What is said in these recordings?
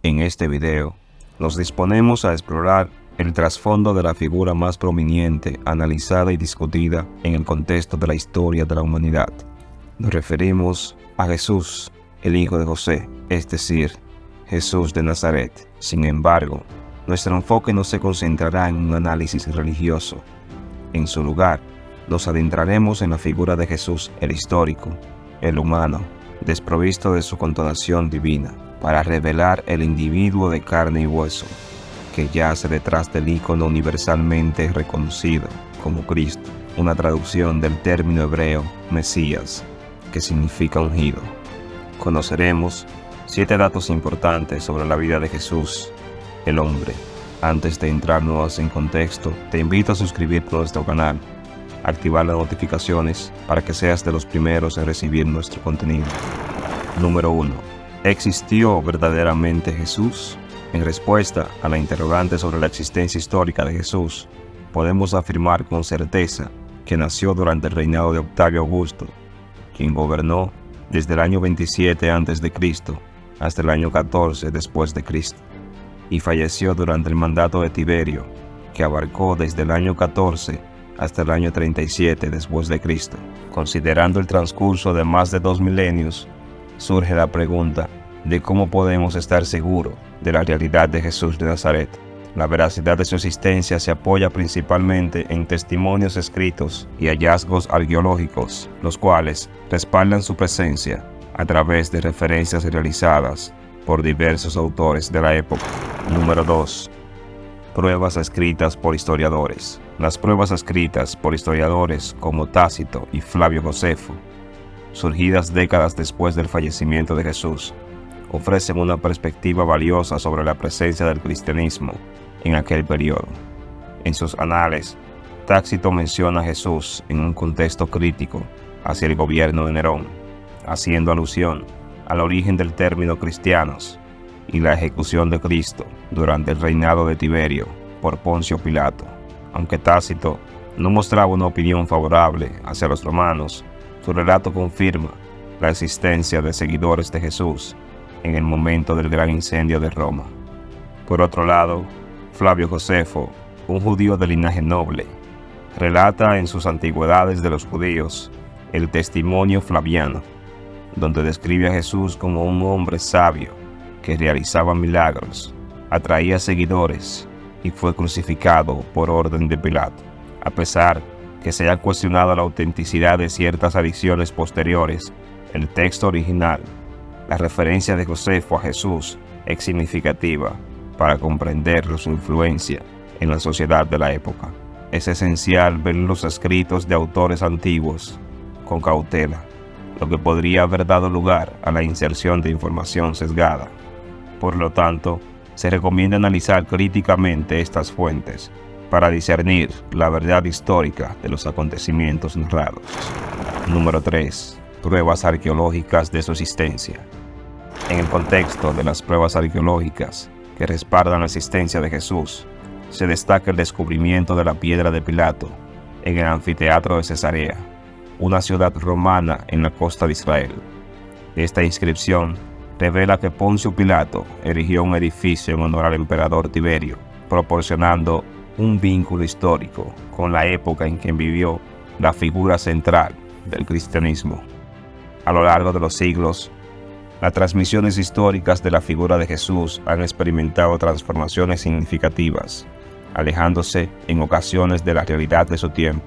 En este video, nos disponemos a explorar el trasfondo de la figura más prominente, analizada y discutida en el contexto de la historia de la humanidad. Nos referimos a Jesús, el hijo de José, es decir, Jesús de Nazaret. Sin embargo, nuestro enfoque no se concentrará en un análisis religioso. En su lugar, nos adentraremos en la figura de Jesús, el histórico, el humano, desprovisto de su connotación divina, para revelar el individuo de carne y hueso, que yace detrás del ícono universalmente reconocido como Cristo, una traducción del término hebreo Mesías, que significa ungido. Conoceremos 7 datos importantes sobre la vida de Jesús, el hombre. Antes de entrarnos en contexto, te invito a suscribirte a nuestro canal, activar las notificaciones para que seas de los primeros en recibir nuestro contenido. Número 1. ¿Existió verdaderamente Jesús? En respuesta a la interrogante sobre la existencia histórica de Jesús, podemos afirmar con certeza que nació durante el reinado de Octavio Augusto, quien gobernó desde el año 27 a.C. hasta el año 14 después de Cristo, y falleció durante el mandato de Tiberio, que abarcó desde el año 14 hasta el año 37 después de Cristo. Considerando el transcurso de más de 2 milenios, surge la pregunta de cómo podemos estar seguros de la realidad de Jesús de Nazaret. La veracidad de su existencia se apoya principalmente en testimonios escritos y hallazgos arqueológicos, los cuales respaldan su presencia a través de referencias realizadas por diversos autores de la época. Número 2. Pruebas escritas por historiadores. Las pruebas escritas por historiadores como Tácito y Flavio Josefo, surgidas décadas después del fallecimiento de Jesús, ofrecen una perspectiva valiosa sobre la presencia del cristianismo en aquel periodo. En sus anales, Tácito menciona a Jesús en un contexto crítico hacia el gobierno de Nerón, haciendo alusión al origen del término cristianos y la ejecución de Cristo durante el reinado de Tiberio por Poncio Pilato. Aunque Tácito no mostraba una opinión favorable hacia los romanos, su relato confirma la existencia de seguidores de Jesús en el momento del gran incendio de Roma. Por otro lado, Flavio Josefo, un judío de linaje noble, relata en sus Antigüedades de los Judíos el Testimonio Flaviano, donde describe a Jesús como un hombre sabio que realizaba milagros, atraía seguidores y fue crucificado por orden de Pilato. A pesar que se haya cuestionado la autenticidad de ciertas adiciones posteriores, el texto original, la referencia de Josefo a Jesús es significativa para comprender su influencia en la sociedad de la época. Es esencial ver los escritos de autores antiguos con cautela, lo que podría haber dado lugar a la inserción de información sesgada. Por lo tanto, se recomienda analizar críticamente estas fuentes para discernir la verdad histórica de los acontecimientos narrados. Número 3. Pruebas arqueológicas de su existencia. En el contexto de las pruebas arqueológicas que respaldan la existencia de Jesús, se destaca el descubrimiento de la piedra de Pilato en el anfiteatro de Cesarea, una ciudad romana en la costa de Israel. Esta inscripción revela que Poncio Pilato erigió un edificio en honor al emperador Tiberio, proporcionando un vínculo histórico con la época en que vivió la figura central del cristianismo. A lo largo de los siglos, las transmisiones históricas de la figura de Jesús han experimentado transformaciones significativas, alejándose en ocasiones de la realidad de su tiempo.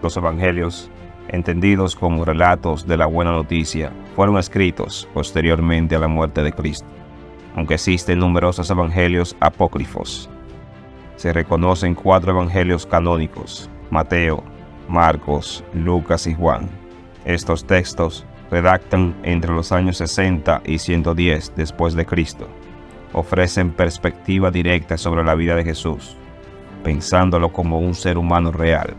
Los evangelios, entendidos como relatos de la buena noticia, fueron escritos posteriormente a la muerte de Cristo. Aunque existen numerosos evangelios apócrifos, se reconocen 4 evangelios canónicos: Mateo, Marcos, Lucas y Juan. Estos textos redactan entre los años 60 y 110 después de Cristo. Ofrecen perspectiva directa sobre la vida de Jesús, pensándolo como un ser humano real,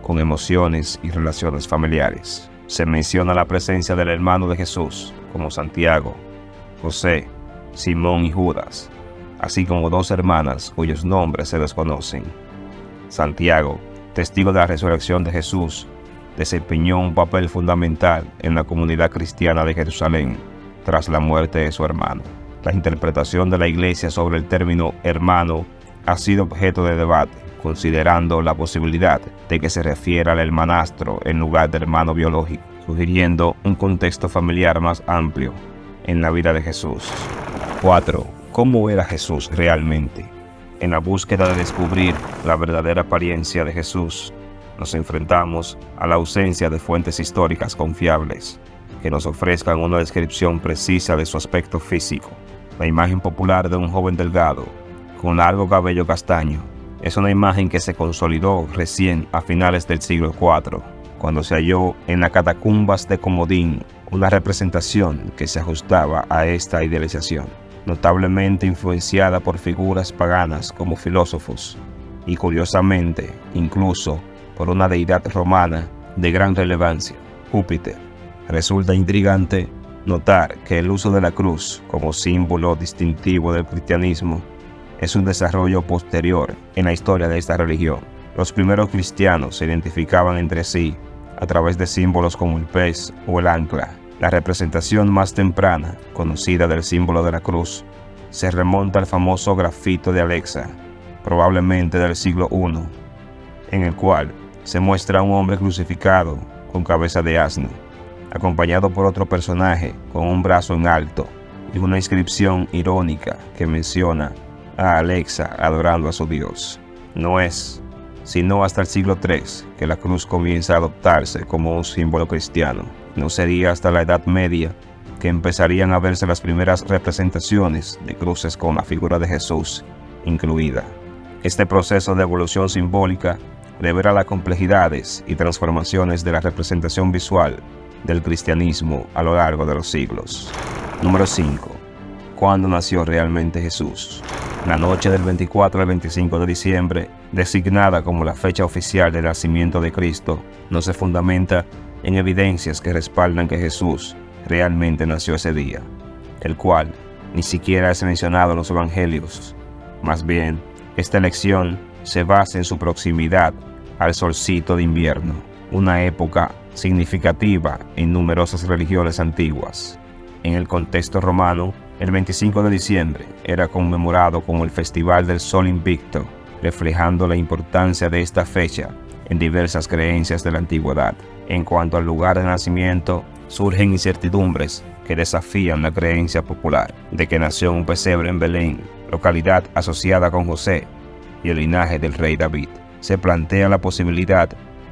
con emociones y relaciones familiares. Se menciona la presencia del hermano de Jesús, como Santiago, José, Simón y Judas, así como 2 hermanas cuyos nombres se desconocen. Santiago, testigo de la resurrección de Jesús, desempeñó un papel fundamental en la comunidad cristiana de Jerusalén tras la muerte de su hermano. La interpretación de la Iglesia sobre el término hermano ha sido objeto de debate, considerando la posibilidad de que se refiera al hermanastro en lugar de hermano biológico, sugiriendo un contexto familiar más amplio en la vida de Jesús. 4. ¿Cómo era Jesús realmente? En la búsqueda de descubrir la verdadera apariencia de Jesús, nos enfrentamos a la ausencia de fuentes históricas confiables que nos ofrezcan una descripción precisa de su aspecto físico. La imagen popular de un joven delgado, con largo cabello castaño, es una imagen que se consolidó recién a finales del siglo IV, cuando se halló en las catacumbas de Comodín una representación que se ajustaba a esta idealización, notablemente influenciada por figuras paganas como filósofos, y curiosamente, incluso por una deidad romana de gran relevancia, Júpiter. Resulta intrigante notar que el uso de la cruz como símbolo distintivo del cristianismo es un desarrollo posterior en la historia de esta religión. Los primeros cristianos se identificaban entre sí a través de símbolos como el pez o el ancla. La representación más temprana, conocida del símbolo de la cruz, se remonta al famoso grafito de Alexa, probablemente del siglo I, en el cual se muestra a un hombre crucificado con cabeza de asno, acompañado por otro personaje con un brazo en alto y una inscripción irónica que menciona a Alexa adorando a su dios. No es sino hasta el siglo III que la cruz comienza a adoptarse como un símbolo cristiano. No sería hasta la Edad Media que empezarían a verse las primeras representaciones de cruces con la figura de Jesús incluida. Este proceso de evolución simbólica revela las complejidades y transformaciones de la representación visual del cristianismo a lo largo de los siglos. Número 5. ¿Cuándo nació realmente Jesús? La noche del 24 al 25 de diciembre, designada como la fecha oficial del nacimiento de Cristo, no se fundamenta en evidencias que respaldan que Jesús realmente nació ese día, el cual ni siquiera es mencionado en los evangelios. Más bien, esta elección se basa en su proximidad al solsticio de invierno, una época significativa en numerosas religiones antiguas. En el contexto romano, el 25 de diciembre era conmemorado como el Festival del Sol Invicto, reflejando la importancia de esta fecha en diversas creencias de la antigüedad. En cuanto al lugar de nacimiento, surgen incertidumbres que desafían la creencia popular de que nació en un pesebre en Belén, localidad asociada con José y el linaje del rey David. Se plantea la posibilidad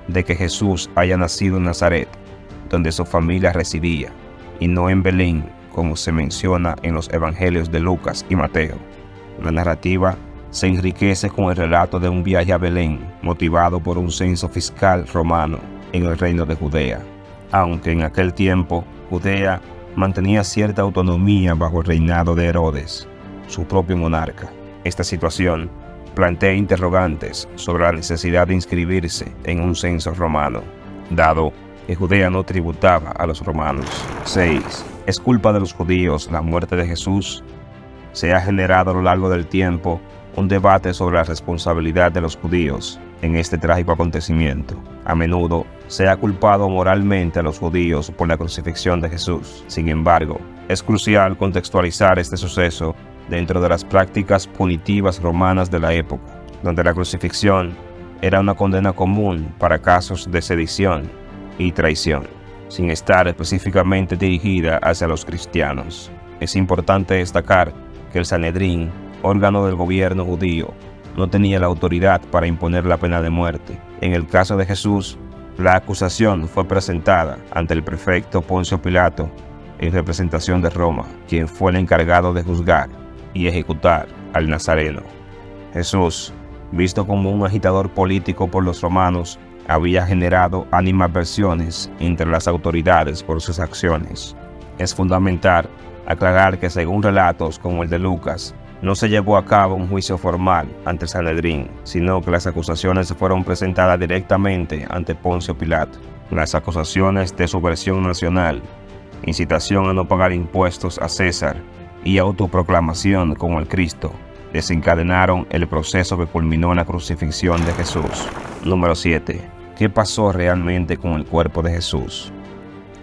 de que Jesús haya nacido en Nazaret, donde su familia residía, y no en Belén, como se menciona en los evangelios de Lucas y Mateo. La narrativa se enriquece con el relato de un viaje a Belén, motivado por un censo fiscal romano en el reino de Judea, aunque en aquel tiempo Judea mantenía cierta autonomía bajo el reinado de Herodes, su propio monarca. Esta situación plantea interrogantes sobre la necesidad de inscribirse en un censo romano, dado que Judea no tributaba a los romanos. 6. ¿Es culpa de los judíos la muerte de Jesús? Se ha generado a lo largo del tiempo un debate sobre la responsabilidad de los judíos en este trágico acontecimiento. A menudo se ha culpado moralmente a los judíos por la crucifixión de Jesús. Sin embargo, es crucial contextualizar este suceso dentro de las prácticas punitivas romanas de la época, donde la crucifixión era una condena común para casos de sedición y traición, sin estar específicamente dirigida hacia los cristianos. Es importante destacar que el Sanedrín, órgano del gobierno judío, no tenía la autoridad para imponer la pena de muerte. En el caso de Jesús, la acusación fue presentada ante el prefecto Poncio Pilato en representación de Roma, quien fue el encargado de juzgar y ejecutar al Nazareno. Jesús, visto como un agitador político por los romanos, había generado animadversiones entre las autoridades por sus acciones. Es fundamental aclarar que, según relatos como el de Lucas, no se llevó a cabo un juicio formal ante el Sanedrín, sino que las acusaciones fueron presentadas directamente ante Poncio Pilato. Las acusaciones de subversión nacional, incitación a no pagar impuestos a César y autoproclamación como el Cristo desencadenaron el proceso que culminó en la crucifixión de Jesús. Número 7. ¿Qué pasó realmente con el cuerpo de Jesús?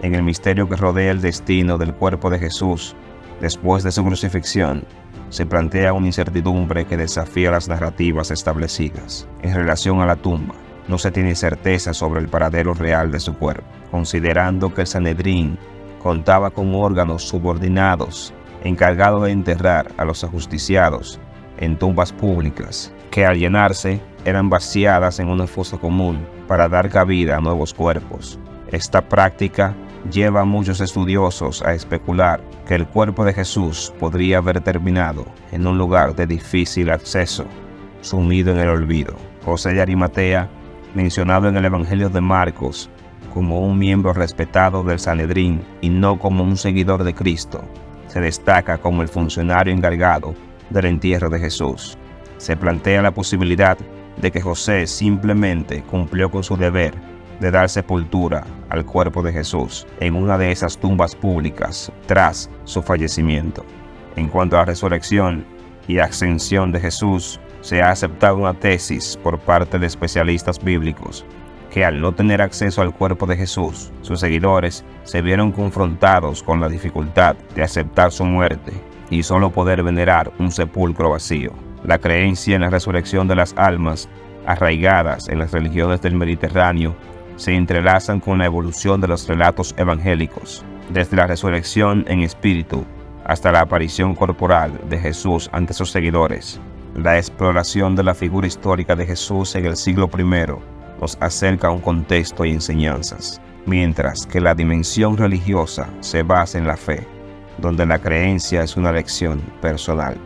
En el misterio que rodea el destino del cuerpo de Jesús, Después de su crucifixión, se plantea una incertidumbre que desafía las narrativas establecidas. En relación a la tumba, no se tiene certeza sobre el paradero real de su cuerpo, considerando que el Sanedrín contaba con órganos subordinados encargados de enterrar a los ajusticiados en tumbas públicas, que al llenarse eran vaciadas en una fosa común para dar cabida a nuevos cuerpos. Esta práctica lleva a muchos estudiosos a especular que el cuerpo de Jesús podría haber terminado en un lugar de difícil acceso, sumido en el olvido. José de Arimatea, mencionado en el Evangelio de Marcos como un miembro respetado del Sanedrín y no como un seguidor de Cristo, se destaca como el funcionario encargado del entierro de Jesús. Se plantea la posibilidad de que José simplemente cumplió con su deber de dar sepultura al cuerpo de Jesús en una de esas tumbas públicas tras su fallecimiento. En cuanto a la resurrección y ascensión de Jesús, se ha aceptado una tesis por parte de especialistas bíblicos que al no tener acceso al cuerpo de Jesús, sus seguidores se vieron confrontados con la dificultad de aceptar su muerte y solo poder venerar un sepulcro vacío. La creencia en la resurrección de las almas, arraigadas en las religiones del Mediterráneo, se entrelazan con la evolución de los relatos evangélicos, desde la resurrección en espíritu hasta la aparición corporal de Jesús ante sus seguidores. La exploración de la figura histórica de Jesús en el siglo I nos acerca a un contexto y enseñanzas, mientras que la dimensión religiosa se basa en la fe, donde la creencia es una lección personal.